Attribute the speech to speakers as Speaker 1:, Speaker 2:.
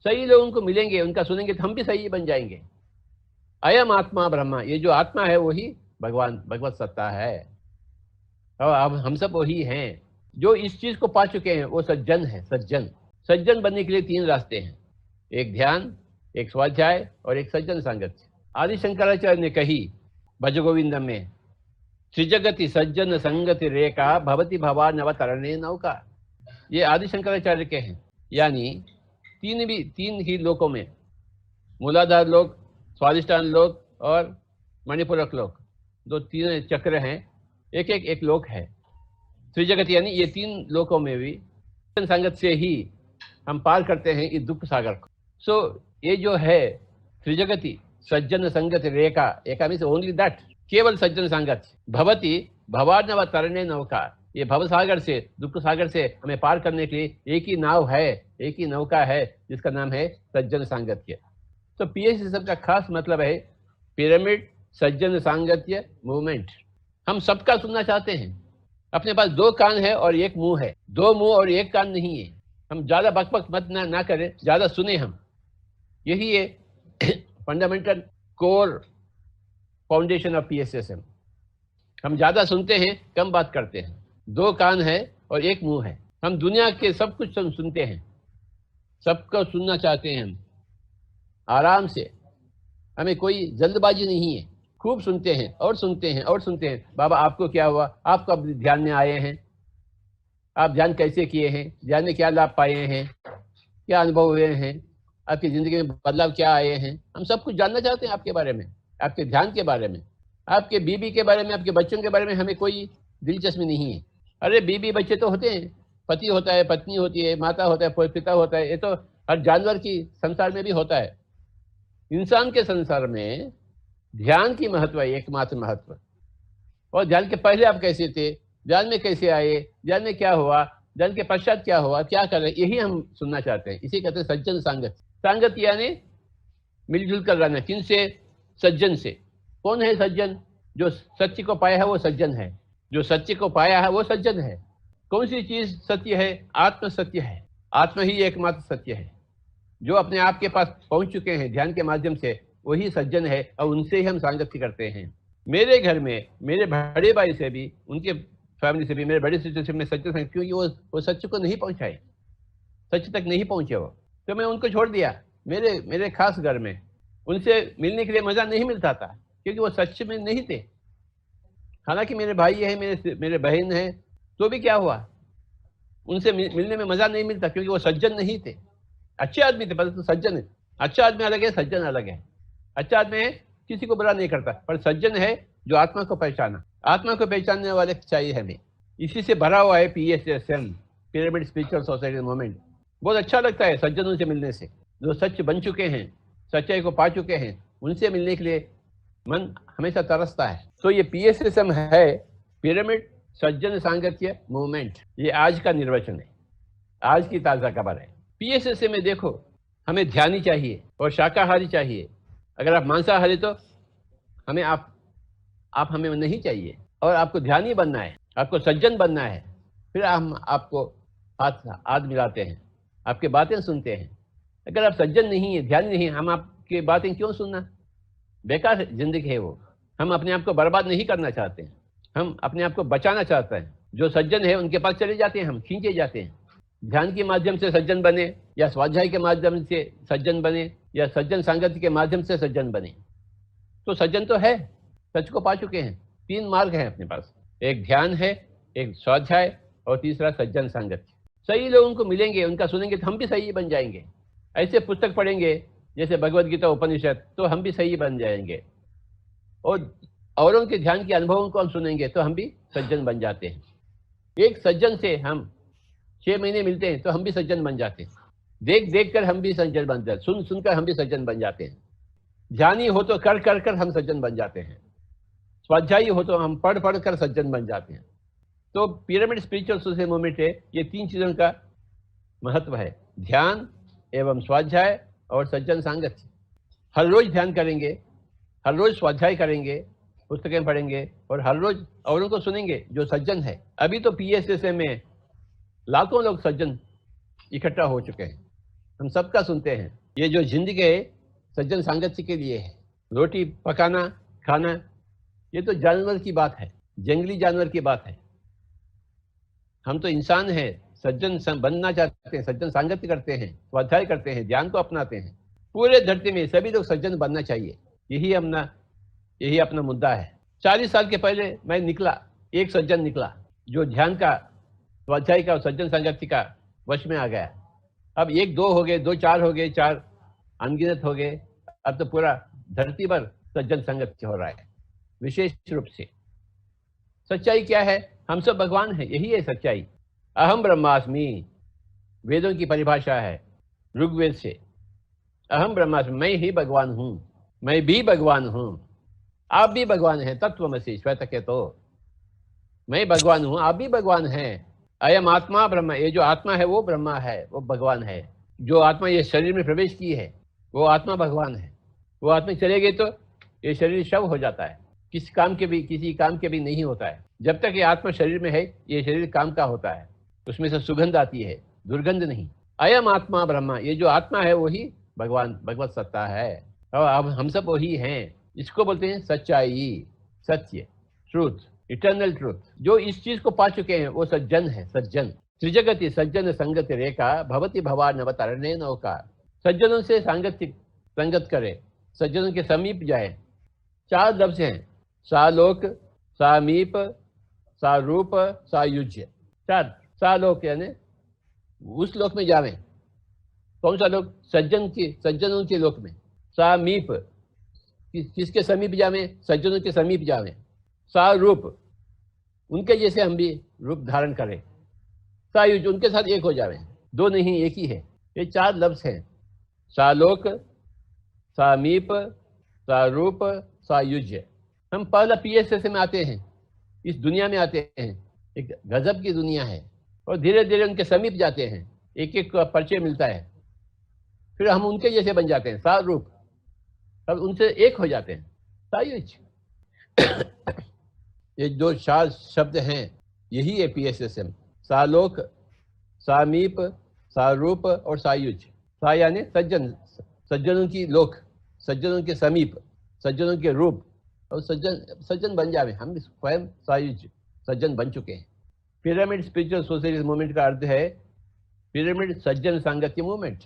Speaker 1: सही लोगों को मिलेंगे, उनका सुनेंगे तो हम भी सही बन जाएंगे। अयम आत्मा ब्रह्मा, ये जो आत्मा है वही भगवान, भगवत सत्ता है। और अब हम सब वही हैं। जो इस चीज को पा चुके हैं वो सज्जन है। सज्जन सज्जन बनने के लिए 3 रास्ते हैं, एक ध्यान, एक स्वाध्याय और एक सज्जन सांगत्य। आदि शंकराचार्य ने कही भज गोविंदम में, त्रिजगति सज्जन संगति रेखा भवति भवानवतरणे नौका। ये आदि शंकराचार्य के हैं। यानी तीन ही लोकों में, मूलाधार लोक, स्वादिष्ठान लोक और मणिपूरक लोक, 3 चक्र हैं, एक लोक है। त्रिजगति यानी ये 3 लोकों में भी संगत से ही हम पार करते हैं इस दुख सागर को। सो ये जो है त्रिजगति सज्जन संगत रेखा, एका मीन्स ओनली दैट, केवल सज्जन संगत। भवति भवानव तरणे नौका, ये भव सागर से, दुख सागर से हमें पार करने के लिए एक ही नाव है, एक ही नौका है, जिसका नाम है सज्जन सांगत्य। तो पीएससी सब का खास मतलब है पिरामिड सज्जन सांगत्य मूवमेंट। हम सबका सुनना चाहते हैं। अपने पास 2 कान है और 1 मुंह है, 2 मुंह और 1 कान नहीं है। हम ज्यादा बकबक मत ना करें, ज्यादा सुने हम। यही है fundamental core foundation of PSSM. हम ज्यादा सुनते हैं, कम बात करते हैं। 2 कान है और 1 मुंह है। हम दुनिया के सब कुछ सुनते हैं, सबको सुनना चाहते हैं हम आराम से। हमें कोई जल्दबाजी नहीं है, खूब सुनते हैं और सुनते हैं और सुनते हैं। बाबा आपको क्या हुआ, आप कब ध्यान में आए हैं, आप ध्यान कैसे किए हैं, ध्यान में क्या लाभ पाए हैं, क्या अनुभव हुए हैं, आपकी जिंदगी में बदलाव क्या आए हैं। हम सब कुछ जानना चाहते हैं आपके बारे में, आपके ध्यान के बारे में, आपके बीबी के बारे में, आपके बच्चों के बारे में हमें कोई दिलचस्पी नहीं है। अरे बीबी बच्चे तो होते हैं, पति होता है, पत्नी होती है, माता होता है, पिता होता है। ये तो हर जानवर की संसार में भी होता है। इंसान के संसार में ध्यान की महत्व है, एकमात्र महत्व। और ध्यान के पहले आप कैसे थे, ध्यान में कैसे आए, ध्यान में क्या हुआ, ध्यान के पश्चात क्या हुआ, क्या कर रहे, यही हम सुनना चाहते हैं। इसी कहते हैं सज्जन सांगत। सांगत यानी मिलजुल कर रहना। किनसे? सज्जन से। कौन है सज्जन? जो सत्य को पाया है वो सज्जन है। जो सत्य को पाया है वो सज्जन है। कौन सी चीज सत्य है? आत्म सत्य है। आत्मा ही एकमात्र सत्य है। जो अपने आप के पास पहुंच चुके हैं ध्यान के माध्यम से, वही सज्जन है और उनसे ही हम सांगत्य करते हैं। मेरे घर में मेरे बड़े भाई से भी, उनके फैमिली से भी, मेरे बड़े सिस्टर से मैं सच्चे संग, क्योंकि वो सच को नहीं पहुंचाए, सच तक नहीं पहुंचे वो, तो मैं उनको छोड़ दिया। मेरे खास घर में उनसे मिलने के लिए मजा नहीं मिलता था, क्योंकि वो सच में नहीं थे। हालांकि मेरे भाई है, मेरे बहन है, तो भी क्या हुआ, उनसे मिलने में मजा नहीं मिलता, क्योंकि वो सज्जन नहीं थे। अच्छे आदमी थे, परंतु सज्जन है। अच्छा आदमी अलग है, सज्जन अलग है। अच्छा आदमी है, किसी को बुरा नहीं करता, पर सज्जन है जो आत्मा को पहचाना। आत्मा को पहचानने वाले चाहिए हमें। इसी से भरा हुआ है PSSM, pyramid spiritual society movement. बहुत अच्छा लगता है सज्जनों से मिलने से, जो सच बन चुके हैं, सच्चाई को पा चुके हैं। उनसे मिलने के लिए मन हमेशा तरसता है। तो ये पीएसएसएम है, पिरामिड सज्जन सांगत्य मूवमेंट। ये आज का निर्वचन है, आज की ताजा खबर है। पीएसएसएम में देखो, हमें ध्यानी चाहिए और शाकाहारी चाहिए। अगर आप मांसाहारी तो हमें आप हमें नहीं चाहिए। और आपको ध्यानी बनना है, आपको सज्जन बनना है, फिर हम आपको हाथ मिलाते हैं, आपके बातें सुनते हैं। अगर आप सज्जन नहीं है, ध्यानी नहीं है, हम आपकी बातें क्यों सुनना? बेकार जिंदगी है वो। हम अपने आप को बर्बाद नहीं करना चाहते हैं, हम अपने आप को बचाना चाहते हैं। जो सज्जन है उनके पास चले जाते हैं, हम खींचे जाते हैं। ध्यान के माध्यम से सज्जन बने, या स्वाध्याय के माध्यम से सज्जन बने, या सज्जन संगति के माध्यम से सज्जन बने, तो सज्जन तो है, सच को पा चुके हैं। 3 मार्ग हैं अपने पास, एक ध्यान है, एक स्वाध्याय और तीसरा सज्जन संगति। सही लोगों को मिलेंगे, उनका सुनेंगे तो हम भी सही बन जाएंगे। ऐसे पुस्तक पढ़ेंगे जैसे भगवद गीता, उपनिषद, तो हम भी सही बन जाएंगे। और औरों के ध्यान के अनुभवों को हम सुनेंगे तो हम भी सज्जन बन जाते हैं। एक सज्जन से हम 6 महीने मिलते हैं तो हम भी सज्जन बन जाते हैं। देख कर हम भी सज्जन बन जाते, सुनकर हम भी सज्जन बन जाते हैं। ध्यानी हो तो कर हम सज्जन बन जाते हैं। स्वाध्यायी हो तो हम पढ़ कर सज्जन बन जाते हैं। तो पिरामिड स्पिरिचुअल सोसाइटी मूवमेंट है, ये 3 चीजों का महत्व है, ध्यान एवं स्वाध्याय और सज्जन सांगत्य। हर रोज ध्यान करेंगे, हर रोज स्वाध्याय करेंगे, पुस्तकें पढ़ेंगे और हर रोज औरों को सुनेंगे जो सज्जन है। अभी तो पीएसएसएम में लाखों लोग सज्जन इकट्ठा हो चुके हैं। हम सबका सुनते हैं। ये जो जिंदगी है सज्जन सांगत्य के लिए है। रोटी पकाना खाना ये तो जानवर की बात है, जंगली जानवर की बात है। हम तो इंसान हैं, बनना चाहते हैं, सज्जन सांगत्य करते हैं, स्वाध्याय करते हैं, ध्यान को अपनाते हैं। पूरे धरती में सभी लोग सज्जन बनना चाहिए, यही अपना मुद्दा है। 40 साल के पहले मैं निकला, एक सज्जन निकला जो ध्यान का, स्वाध्याय का और सज्जन सांगत्य का वश में आ गया। अब 1 2 हो गए, 2 4 हो गए, 4 अनगिनत हो गए। अब तो पूरा धरती पर सज्जन संगत्य हो रहा है। विशेष रूप से सच्चाई क्या है? हम सब भगवान हैं, यही है सच्चाई। अहम ब्रह्मास्मि वेदों की परिभाषा है, ऋग्वेद से। अहम ब्रह्मास्मि, मैं ही भगवान हूं, मैं भी भगवान हूं, आप भी भगवान हैं। तत्वमसि श्वेत के तो मैं भगवान हूं, आप भी भगवान हैं। अयम आत्मा ब्रह्म, ये जो आत्मा है वो ब्रह्मा है, वो भगवान है। जो आत्मा ये शरीर में प्रवेश की है वो आत्मा भगवान है। वो आत्मा चले गई तो ये शरीर शव हो जाता है, किसी काम के भी नहीं होता है। जब तक ये आत्मा शरीर में है ये शरीर काम का होता है, उसमें से सुगंध आती है, दुर्गंध नहीं। अयम आत्मा ब्रह्मा, ये जो आत्मा है वही भगवान, भगवत सत्ता है। और अब हम सब वही हैं। इसको बोलते हैं सच्चाई, सत्य, ट्रूथ, इटर्नल ट्रूथ। जो इस चीज को पा चुके हैं वो सज्जन है। सज्जन त्रिजगति सज्जन संगति रेखा भवति भवा नवतरणे नौका। सज्जनों से संगत करे, सज्जनों के समीप जाए। 4 लफ्ज हैं, सालोक, सामीप, सारूप, सायुज्य। 4 सालोक यानी उस लोक में जावें। कौन सा लोक? सज्जनों के लोक में। सामीप किसके समीप जावें? सज्जनों के समीप जावें। सारूप उनके जैसे हम भी रूप धारण करें। सायुज उनके साथ एक हो जावें। 2 नहीं, एक ही है। ये 4 लफ्ज हैं, सालोक, सामीप, सारूप, सायुज्य। हम पहला PSS में आते हैं, इस दुनिया में आते हैं, एक गजब की दुनिया है। और धीरे धीरे उनके समीप जाते हैं, एक एक का परिचय मिलता है। फिर हम उनके जैसे बन जाते हैं, सारूप, अब उनसे एक हो जाते हैं, सायुज। ये जो 4 शब्द हैं यही है PSSM, सालोक, सामीप, सारूप और सायुज। सा यानी सज्जन, सज्जनों की लोक, सज्जनों के समीप, सज्जनों के रूप। और सज्जन बन जावे। हम स्वयं सायुज सज्जन बन चुके हैं। पिरामिड स्पिरिचुअल सोसाइटी मूवमेंट का अर्थ है पिरामिड सज्जन सांगत्य मूवमेंट।